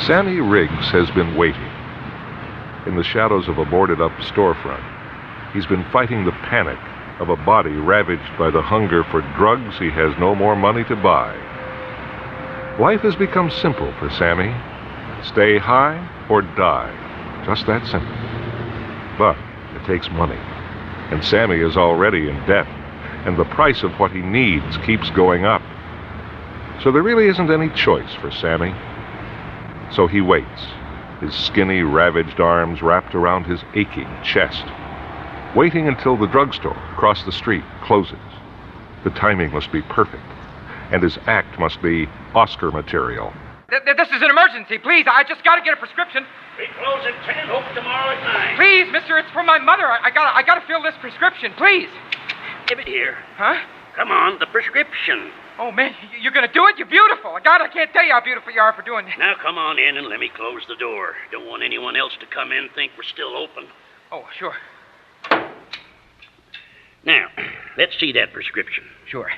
Sammy Riggs has been waiting. In the shadows of a boarded-up storefront, he's been fighting the panic of a body ravaged by the hunger for drugs he has no more money to buy. Life has become simple for Sammy. Stay high or die. Just that simple. But it takes money. And Sammy is already in debt. And the price of what he needs keeps going up. So there really isn't any choice for Sammy. So he waits, his skinny, ravaged arms wrapped around his aching chest, waiting until the drugstore across the street closes. The timing must be perfect, and his act must be Oscar material. This is an emergency, please. I just got to get a prescription. We close at 10, open tomorrow at 9. Please, mister, it's for my mother. I gotta fill this prescription, please. Give it here. Huh? Come on, the prescription. Oh, man, you're gonna do it? You're beautiful. God, I can't tell you how beautiful you are for doing that. Now come on in and let me close the door. Don't want anyone else to come in and think we're still open. Oh, sure. Now, let's see that prescription. Sure.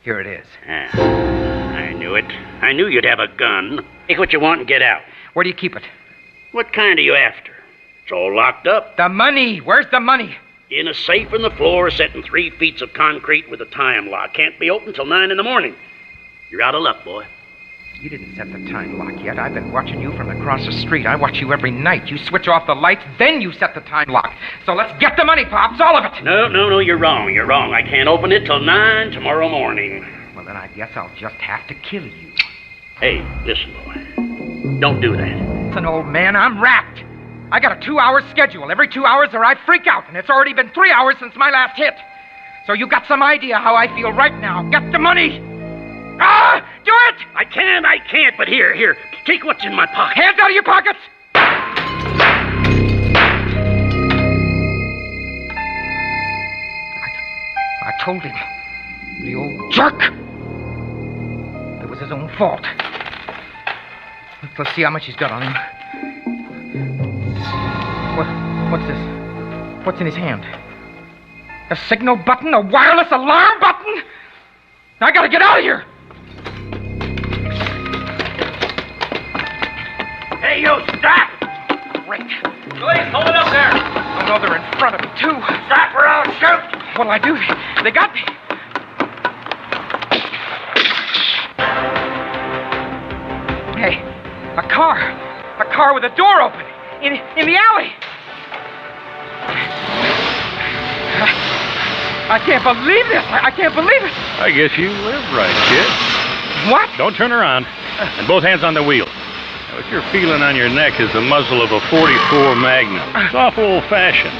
Here it is. I knew it. I knew you'd have a gun. Take what you want and get out. Where do you keep it? What kind are you after? It's all locked up. The money. Where's the money? In a safe on the floor set in 3 feet of concrete with a time lock. Can't be opened till 9 in the morning. You're out of luck, boy. You didn't set the time lock yet. I've been watching you from across the street. I watch you every night. You switch off the lights, then you set the time lock. So let's get the money, Pops, all of it. No, you're wrong. You're wrong. I can't open it till 9 tomorrow morning. Well, then I guess I'll just have to kill you. Hey, listen, boy. Don't do that. Listen, old man, I'm wrapped. I got a 2-hour schedule. Every 2 hours or I freak out, and it's already been 3 hours since my last hit. So you got some idea how I feel right now. Get the money. Ah! Do it! I can't, but here. Take what's in my pocket. Hands out of your pockets! I told him. The old jerk. It was his own fault. Let's see how much he's got on him. What's this? What's in his hand? A signal button? A wireless alarm button? I gotta get out of here! Hey, you, stop! Great. Please, hold it up there. Oh, no, they're in front of me, too. Stop or I'll shoot. What'll I do? They got me. Hey, a car. A car with a door open. In the alley. I can't believe this. I can't believe it. I guess you live right, kid. What? Don't turn around. And both hands on the wheel. Now, what you're feeling on your neck is the muzzle of a .44 Magnum. It's awful old-fashioned,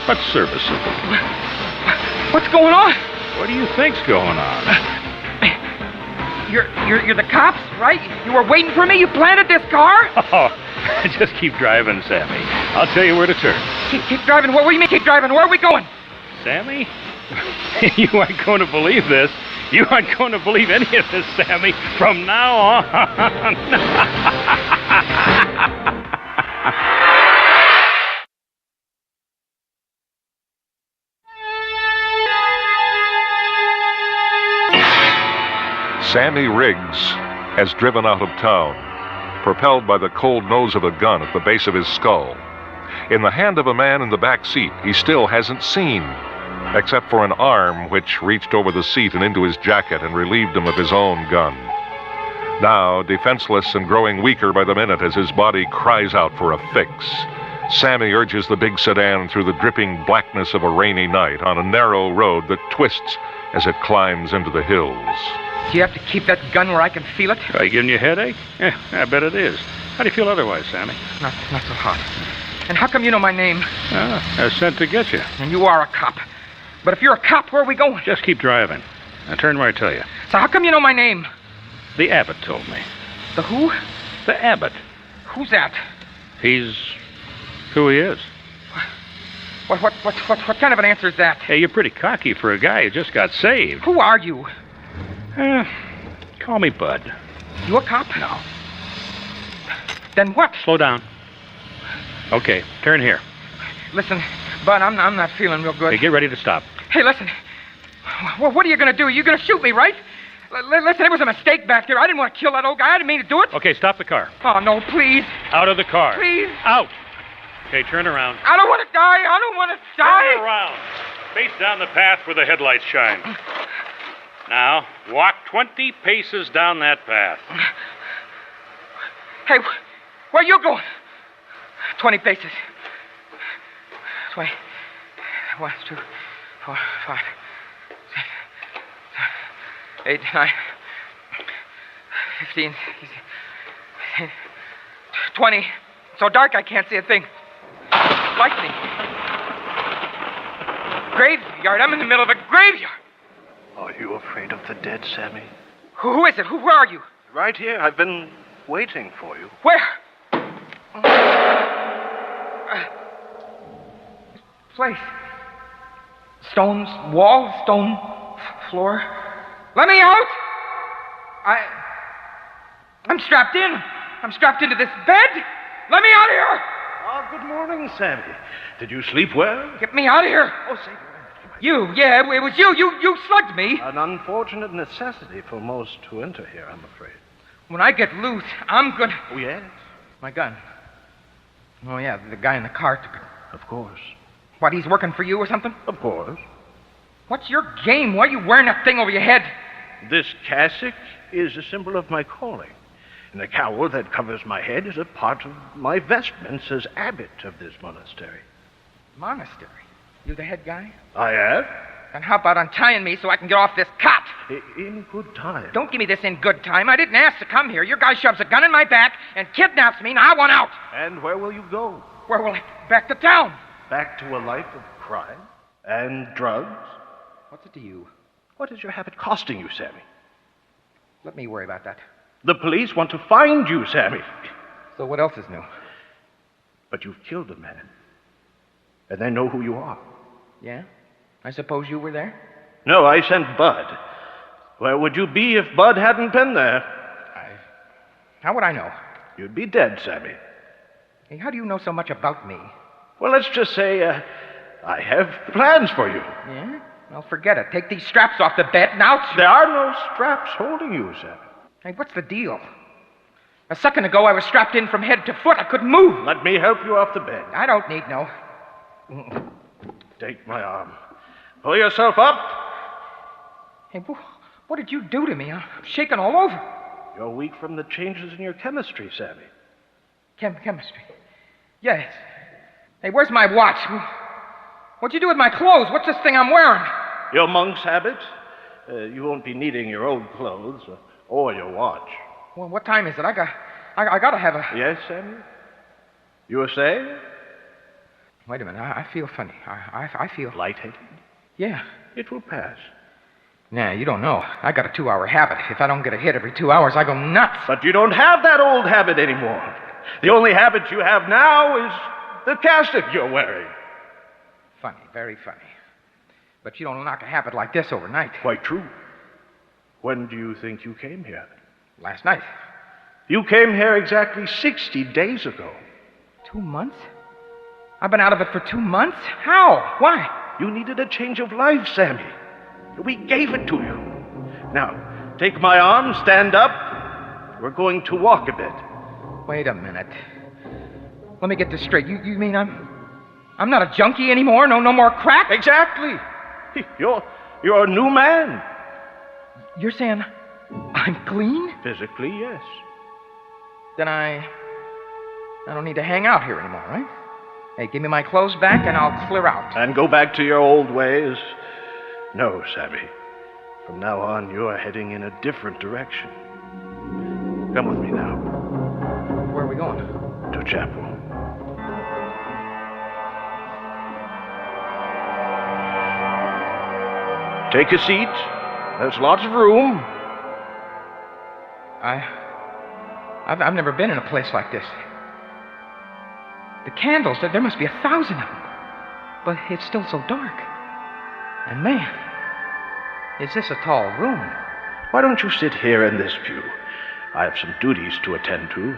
but serviceable. What's going on? What do you think's going on? You're the cops, right? You were waiting for me? You planted this car? Oh, just keep driving, Sammy. I'll tell you where to turn. Keep driving. What do you mean keep driving? Where are we going? Sammy? You aren't going to believe this. You aren't going to believe any of this, Sammy, from now on. Sammy Riggs has driven out of town, propelled by the cold nose of a gun at the base of his skull. In the hand of a man in the back seat he still hasn't seen, except for an arm which reached over the seat and into his jacket and relieved him of his own gun. Now, defenseless and growing weaker by the minute as his body cries out for a fix, Sammy urges the big sedan through the dripping blackness of a rainy night on a narrow road that twists as it climbs into the hills. Do you have to keep that gun where I can feel it? Are you giving you a headache? Yeah, I bet it is. How do you feel otherwise, Sammy? Not so hot. And how come you know my name? I was sent to get you. And you are a cop. But if you're a cop, where are we going? Just keep driving. Now turn where I tell you. So how come you know my name? The Abbott told me. The who? The Abbott. Who's that? He's who he is. What kind of an answer is that? Hey, you're pretty cocky for a guy who just got saved. Who are you? Call me Bud. You a cop? No. Then what? Slow down. Okay, turn here. Listen, Bud, I'm not feeling real good. Hey, get ready to stop. Hey, listen. Well, what are you going to do? You're going to shoot me, right? Listen, it was a mistake back there. I didn't want to kill that old guy. I didn't mean to do it. Okay, stop the car. Oh, no, please. Out of the car. Please. Out. Okay, turn around. I don't want to die. I don't want to die. Turn around. Face down the path where the headlights shine. Now, walk 20 paces down that path. Hey, where you going? 20 paces. 20. 1, 2, 4, 5, 6, 7, 8, 9, 15, 16, 20. It's so dark I can't see a thing. Lightning. Graveyard. I'm in the middle of a graveyard. Are you afraid of the dead, Sammy? Who is it? Where are you? Right here. I've been waiting for you. Where? Place. Stones, wall, stone, floor. Let me out! I'm strapped in. I'm strapped into this bed. Let me out of here! Ah, good morning, Sammy. Did you sleep well? Get me out of here! Oh, say, You, yeah, it was you. You slugged me. an unfortunate necessity for most who enter here, I'm afraid. When I get loose, I'm gonna... Oh, yes? My gun. Oh, yeah, the guy in the car took it. Of course. What, he's working for you or something? Of course. What's your game? Why are you wearing that thing over your head? This cassock is a symbol of my calling. And the cowl that covers my head is a part of my vestments as abbot of this monastery. Monastery? You the head guy? I am? And how about untying me so I can get off this cot? In good time. Don't give me this in good time. I didn't ask to come here. Your guy shoves a gun in my back and kidnaps me, and I want out. And where will you go? Where will I? Back to town. Back to a life of crime and drugs? What's it to you? What is your habit costing you, Sammy? Let me worry about that. The police want to find you, Sammy. So what else is new? But you've killed a man. And they know who you are. Yeah? I suppose you were there? No, I sent Bud. Where would you be if Bud hadn't been there? How would I know? You'd be dead, Sammy. Hey, how do you know so much about me? Well, let's just say, I have plans for you. Yeah? Well, forget it. Take these straps off the bed now. There are no straps holding you, Sammy. Hey, what's the deal? A second ago, I was strapped in from head to foot. I couldn't move. Let me help you off the bed. I don't need no. Take my arm. Pull yourself up. Hey, what did you do to me? I'm shaking all over. You're weak from the changes in your chemistry, Sammy. Chemistry. Yes. Hey, where's my watch? What'd you do with my clothes? What's this thing I'm wearing? Your monk's habit? You won't be needing your old clothes or your watch. Well, what time is it? I gotta have a... Yes, Sammy? You were saying? Wait a minute. I feel funny. I feel... Lightheaded? Yeah. It will pass. Nah, you don't know. I got a 2-hour habit. If I don't get a hit every 2 hours, I go nuts. But you don't have that old habit anymore. The only habit you have now is the cassock you're wearing. Funny, very funny. But you don't knock a habit like this overnight. Quite true. When do you think you came here? Last night. You came here exactly 60 days ago. 2 months? I've been out of it for 2 months? How? Why? You needed a change of life, Sammy. We gave it to you. Now, take my arm, stand up. We're going to walk a bit. Wait a minute. Let me get this straight. You mean I'm not a junkie anymore? No more crack? Exactly. You're a new man. You're saying I'm clean? Physically, yes. Then I don't need to hang out here anymore, right? Hey, give me my clothes back and I'll clear out. And go back to your old ways? No, Sammy. From now on, you are heading in a different direction. Come with me now. Where are we going? To chapel. Take a seat. There's lots of room. I've never been in a place like this. The candles, there must be 1,000 of them. But it's still so dark. And man, is this a tall room? Why don't you sit here in this pew? I have some duties to attend to.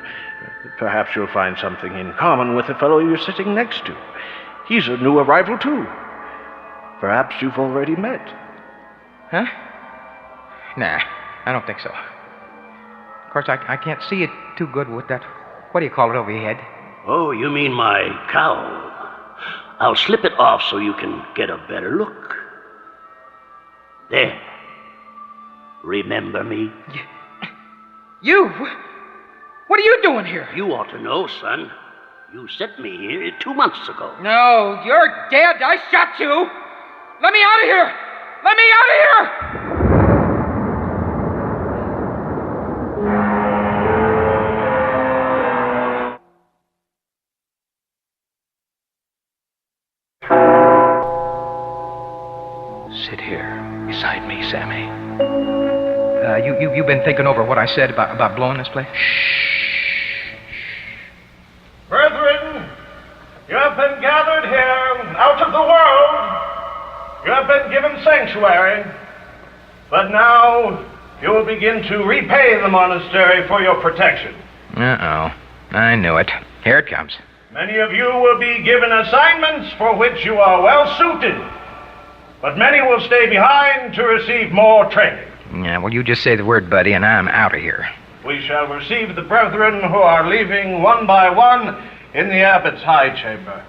Perhaps you'll find something in common with the fellow you're sitting next to. He's a new arrival, too. Perhaps you've already met. Huh? Nah. I don't think so. Of course, I can't see it too good with that, what do you call it, over your head? Oh, you mean my cowl? I'll slip it off so you can get a better look. There. Remember me? You? What are you doing here? You ought to know, son. You sent me here 2 months ago. No, you're dead. I shot you. Let me out of here. Let me out of here. Sit here beside me, Sammy. You've been thinking over what I said about blowing this place? Brethren, you have been gathered here out of the world. You have been given sanctuary. But now you will begin to repay the monastery for your protection. Uh-oh. I knew it. Here it comes. Many of you will be given assignments for which you are well suited. But many will stay behind to receive more training. Yeah, well, you just say the word, buddy, and I'm out of here. We shall receive the brethren who are leaving one by one in the abbot's high chamber.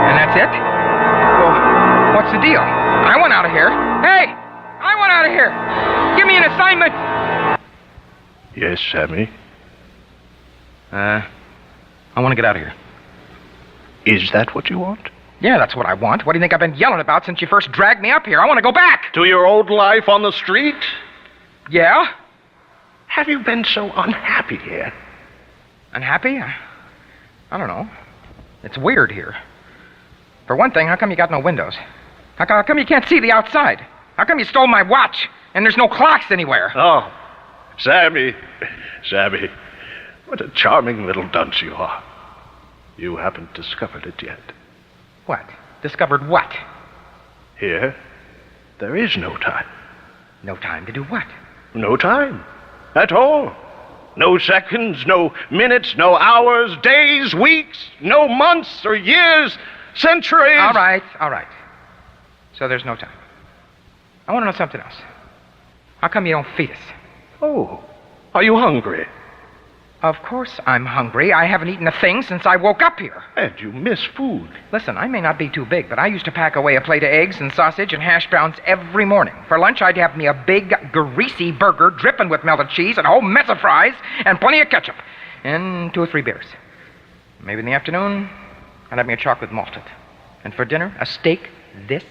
And that's it? Well, what's the deal? I want out of here. Hey! I want out of here! Give me an assignment! Yes, Sammy? I want to get out of here. Is that what you want? Yeah, that's what I want. What do you think I've been yelling about since you first dragged me up here? I want to go back! To your old life on the street? Yeah? Have you been so unhappy here? Unhappy? I don't know. It's weird here. For one thing, how come you got no windows? How come you can't see the outside? How come you stole my watch and there's no clocks anywhere? Oh, Sammy. Sammy, what a charming little dunce you are. You haven't discovered it yet. What? Discovered what? Here, there is no time. No time to do what? No time. At all. No seconds, no minutes, no hours, days, weeks, no months or years, centuries. All right. So there's no time. I want to know something else. How come you don't feed us? Oh, are you hungry? Of course I'm hungry. I haven't eaten a thing since I woke up here. And you miss food. Listen, I may not be too big, but I used to pack away a plate of eggs and sausage and hash browns every morning. For lunch, I'd have me a big, greasy burger dripping with melted cheese, and a whole mess of fries, and plenty of ketchup, and 2 or 3 beers. Maybe in the afternoon, I'd have me a chocolate malted. And for dinner, a steak this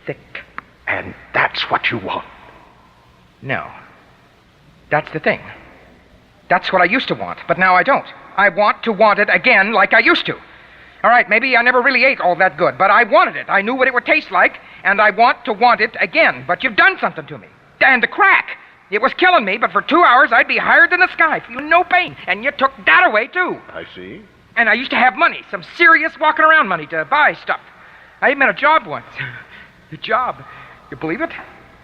thick. And that's what you want. No. That's the thing. That's what I used to want, but now I don't. I want to want it again like I used to. All right, maybe I never really ate all that good, but I wanted it. I knew what it would taste like, and I want to want it again. But you've done something to me. And the crack. It was killing me, but for 2 hours I'd be higher than the sky, feeling no pain. And you took that away, too. I see. And I used to have money, some serious walking around money to buy stuff. I even had a job once. A job. You believe it?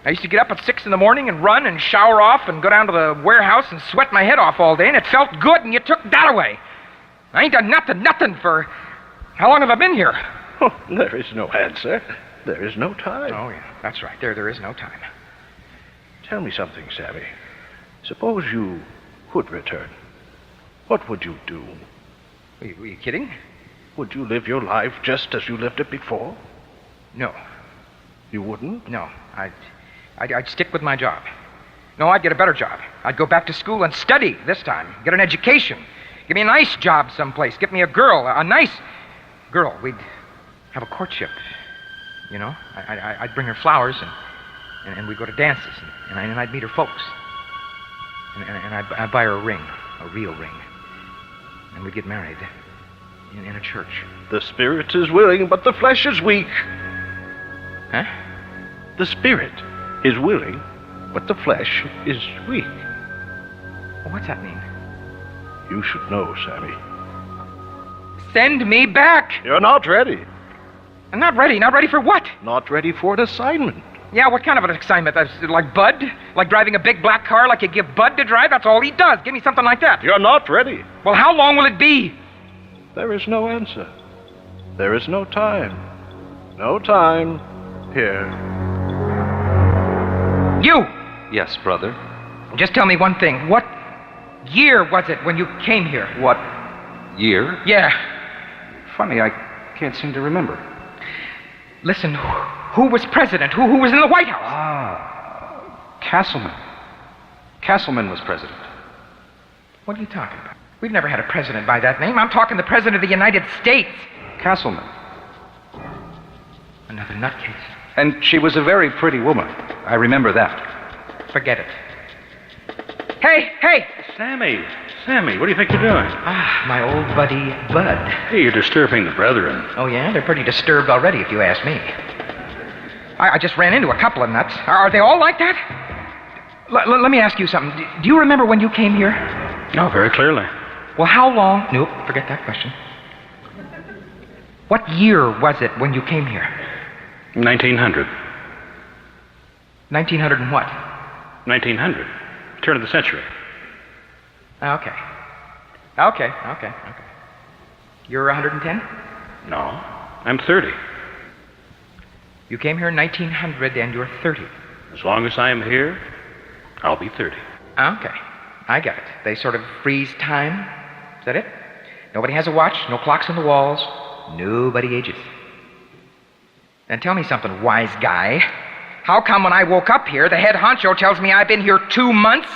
I used to get up at 6 in the morning and run and shower off and go down to the warehouse and sweat my head off all day, and it felt good, and you took that away. I ain't done nothing for... How long have I been here? Oh, there is no answer. There is no time. Oh, yeah, that's right. There is no time. Tell me something, Sammy. Suppose you could return. What would you do? Were you kidding? Would you live your life just as you lived it before? No. You wouldn't? No. I'd stick with my job. No, I'd get a better job. I'd go back to school and study this time. Get an education. Give me a nice job someplace. Get me a girl, a nice girl. We'd have a courtship, you know. I'd bring her flowers and we'd go to dances and I'd meet her folks. And I'd buy her a ring, a real ring. And we'd get married in a church. The spirit is willing, but the flesh is weak. Huh? The spirit is willing, but the flesh is weak. Well, what's that mean? You should know, Sammy. Send me back! You're not ready. I'm not ready. Not ready for what? Not ready for an assignment. Yeah, what kind of an assignment? Like Bud? Like driving a big black car like you give Bud to drive? That's all he does. Give me something like that. You're not ready. Well, how long will it be? There is no answer. There is no time. No time. Here. You! Yes, brother. Just tell me one thing. What year was it when you came here? What year? Yeah. Funny, I can't seem to remember. Listen, who was president? Who was in the White House? Castleman. Castleman was president. What are you talking about? We've never had a president by that name. I'm talking the president of the United States. Castleman. Another nutcase. And she was a very pretty woman. I remember that. Forget it. Hey! Sammy, what do you think you're doing? My old buddy, Bud. Hey, you're disturbing the brethren. Oh, yeah? They're pretty disturbed already, if you ask me. I just ran into a couple of nuts. Are they all like that? Let me ask you something. Do you remember when you came here? Oh, very clearly. Well, how long... Nope, forget that question. What year was it when you came here? 1900. 1900 and what? 1900. Turn of the century. Okay. You're 110? No, I'm 30. You came here in 1900 and you're 30. As long as I am here, I'll be 30. Okay, I get it. They sort of freeze time. Is that it? Nobody has a watch, no clocks on the walls, nobody ages. Then tell me something, wise guy. How come when I woke up here, the head honcho tells me I've been here 2 months,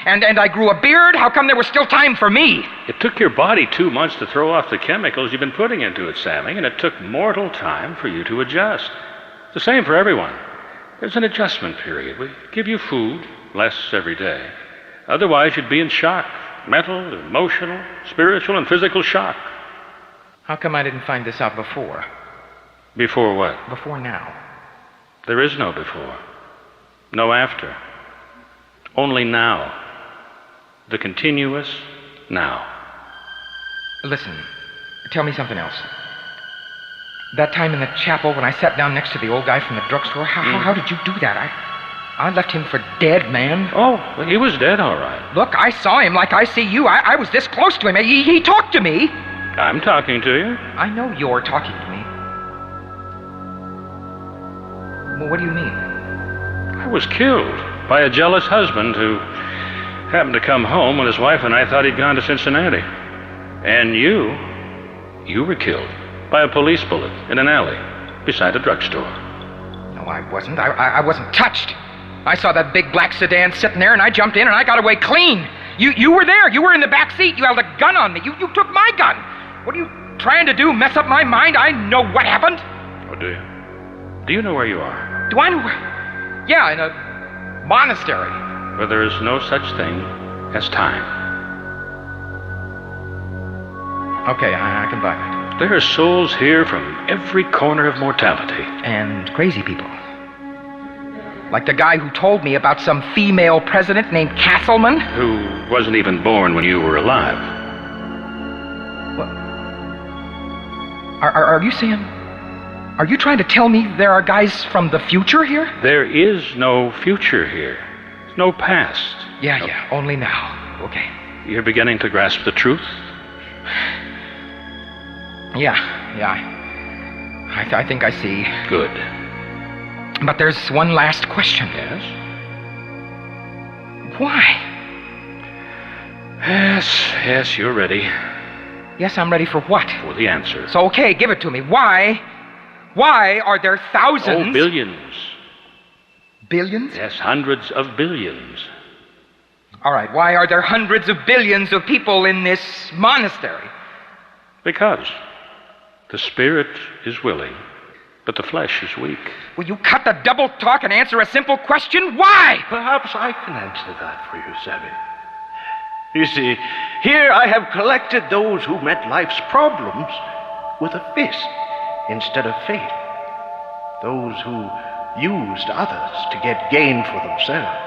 and I grew a beard? How come there was still time for me? It took your body 2 months to throw off the chemicals you've been putting into it, Sammy, and it took mortal time for you to adjust. It's the same for everyone. There's an adjustment period. We give you food, less every day. Otherwise, you'd be in shock. Mental, emotional, spiritual, and physical shock. How come I didn't find this out before? Before what? Before now. There is no before. No after. Only now. The continuous now. Listen, tell me something else. That time in the chapel when I sat down next to the old guy from the drugstore, how did you do that? I left him for dead, man. Oh, well, he was dead, all right. Look, I saw him like I see you. I was this close to him. He talked to me. I'm talking to you. I know you're talking to me. Well, what do you mean? I was killed by a jealous husband who happened to come home when his wife and I thought he'd gone to Cincinnati. And you were killed by a police bullet in an alley beside a drugstore. No, I wasn't. I wasn't touched. I saw that big black sedan sitting there, and I jumped in, and I got away clean. You were there. You were in the back seat. You held a gun on me. You took my gun. What are you trying to do, mess up my mind? I know what happened. Oh, do you? Do you know where you are? Do I know where? Yeah, in a monastery. Where there is no such thing as time. Okay, I can buy that. There are souls here from every corner of mortality. And crazy people. Like the guy who told me about some female president named Castleman. Who wasn't even born when you were alive. What? Are you saying... Are you trying to tell me there are guys from the future here? There is no future here. No past. Yeah, only now. Okay. You're beginning to grasp the truth? Yeah. I think I see. Good. But there's one last question. Yes? Why? Yes, you're ready. Yes, I'm ready for what? For the answer. So, okay, give it to me. Why are there thousands... Oh, billions. Billions? Yes, hundreds of billions. All right, why are there hundreds of billions of people in this monastery? Because the spirit is willing, but the flesh is weak. Will you cut the double talk and answer a simple question? Why? Perhaps I can answer that for you, Sammy. You see, here I have collected those who met life's problems with a fist instead of faith. Those who used others to get gain for themselves.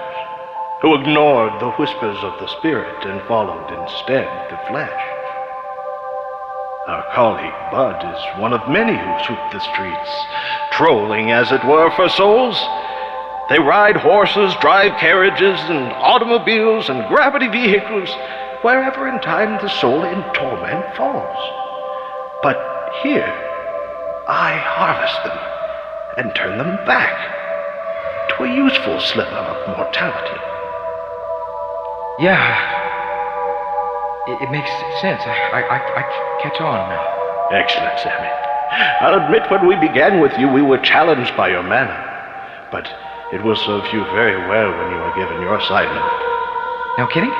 Who ignored the whispers of the Spirit and followed instead the flesh. Our colleague Bud is one of many who sweep the streets, trolling as it were for souls. They ride horses, drive carriages and automobiles and gravity vehicles, wherever in time the soul in torment falls. But here, I harvest them and turn them back to a useful sliver of mortality. Yeah. It makes sense. I catch on now. Excellent, Sammy. I'll admit when we began with you, we were challenged by your manner. But it will serve you very well when you are given your assignment. No kidding?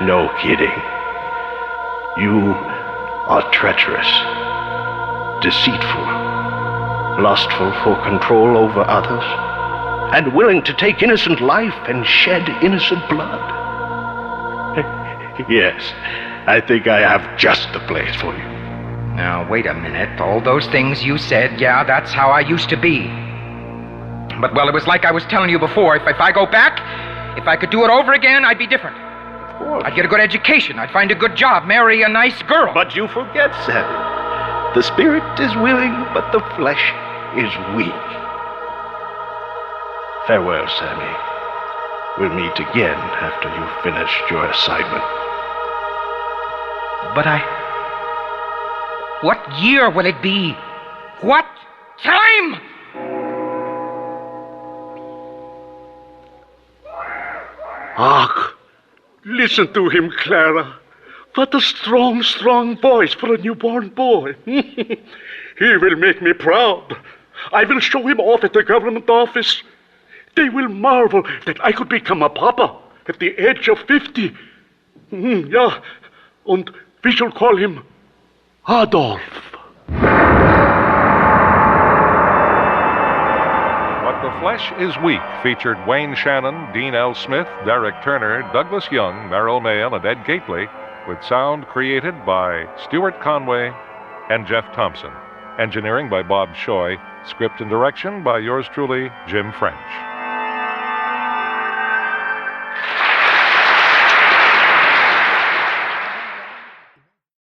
No kidding. You are treacherous, deceitful, lustful for control over others, and willing to take innocent life and shed innocent blood. Yes, I think I have just the place for you. Now, wait a minute. All those things you said, yeah, that's how I used to be. But, well, it was like I was telling you before. If I go back, if I could do it over again, I'd be different. Of course. I'd get a good education. I'd find a good job, marry a nice girl. But you forget, Sammy. The spirit is willing, but the flesh is weak. Farewell, Sammy. We'll meet again after you've finished your assignment. But what year will it be? What time? Hark! Listen to him, Clara. What a strong, strong voice for a newborn boy. He will make me proud. I will show him off at the government office. They will marvel that I could become a papa at the age of 50. Ja, and we shall call him Adolf. But the Flesh is Weak featured Wayne Shannon, Dean L. Smith, Derek Turner, Douglas Young, Merrill Mahel, and Ed Gately, with sound created by Stewart Conway and Jeff Thompson. Engineering by Bob Shoi. Script and direction by yours truly, Jim French.